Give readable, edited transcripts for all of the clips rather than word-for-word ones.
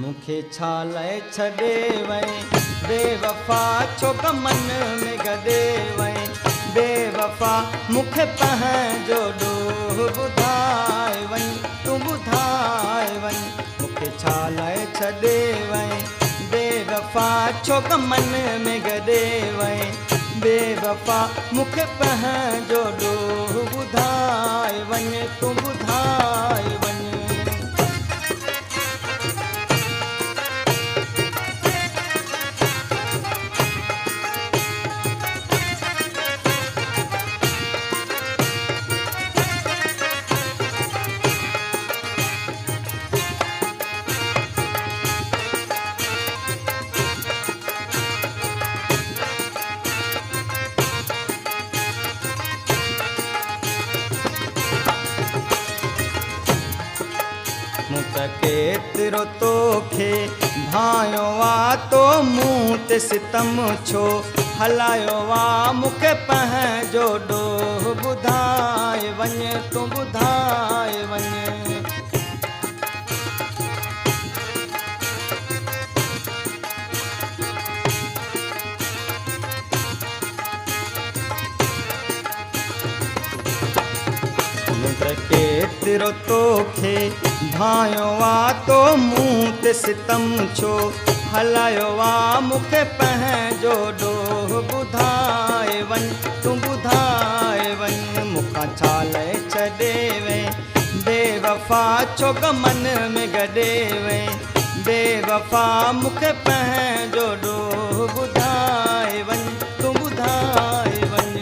मुखे छा लाइ छॾे वई बेवफा छो मन में गॾे वई बेवफा मुखे पंहिंजो ॾोह ॿुधाए वञ तूं ॿुधाए वञ मुखे छा लाइ छॾे वई बेवफा छो मन में गॾे वई बेवफा मुखे पंहिंजो ॾोह ॿुधाए वञ तूं ॿुधाए वञ केतिरो तोखे भायो आ तो मूं ते सितम छो हलायो आ मूंखे पंहिंजो ॾोह ॿुधाए वञ तूं ॿुधाए वञ केतिरो तोखे भायो आ तो मूं ते सितम छो हलायो आ मूंखे पंहिंजो ॾोह ॿुधाए वञ तूं ॿुधाए वञ मूंखां छा लाइ छॾे वई बेवफा छो मन में गॾे वई बेवफा मूंखे पंहिंजो ॾोह ॿुधाए वञ तूं ॿुधाए वञ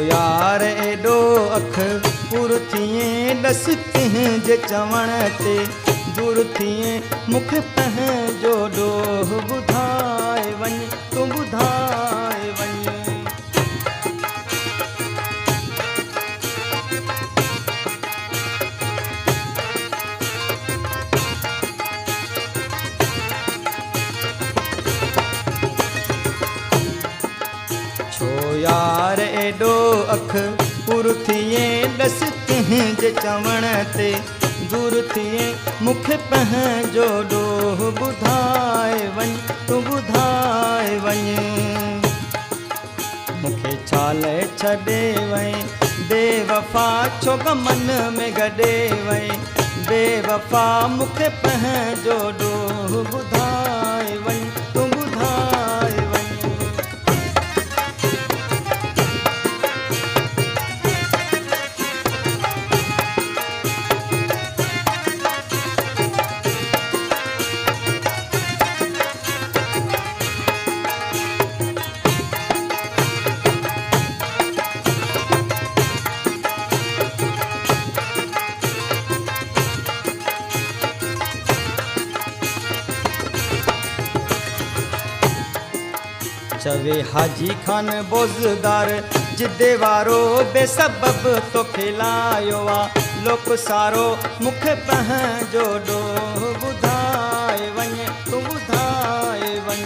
यार एॾो अख पुर थिए ॾस तुंहिंजे चवण ते दूर थिए मूंखे पंहिंजो ॾोह ॿुधाए वञ तूं ॿुधाए वञ यार एॾो अख पुर थिए ॾस तुंहिंजे चवण ते दूर थिए मूंखे पंहिंजो ॾोह ॿुधाए वञ तूं ॿुधाए वञ मूंखे छा लाइ छॾे वई बेवफा छो मन में गॾे वई बेवफा मूंखे पंहिंजो ॾोह ॿुधाए वञ तूं ॿुधाए वञ चवे हाजी खान बोज़दार जिदे वारो बेसबब तो खिलायो आ लोक सारो मूंखे पंहिंजो ॾोह ॿुधाए वञ तूं ॿुधाए वञ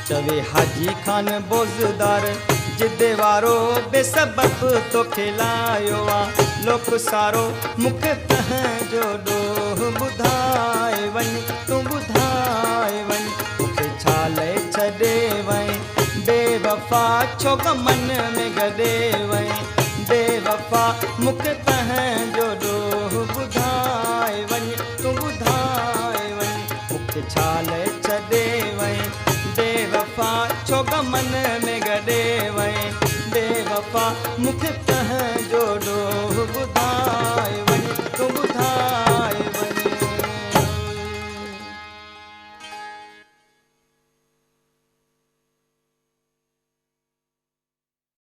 चवे हाजी खान बोज़दार जिदे वारो बेसबब तो खिलायो आ लोक सारो मूंखे पंहिंजो ॾोह ॿुधाए वञ तूं ॿुधाए वञ मूंखे छा लाइ छॾे वई बेवफा छो मन में गॾे वई बेवफा मूंखे पंहिंजो ॾोह ॿुधाए वञ तूं ॿुधाए वञ मूंखे छा लाइ छॾे वई बेवफा छो मन में गॾे वई बेवफा मूंखे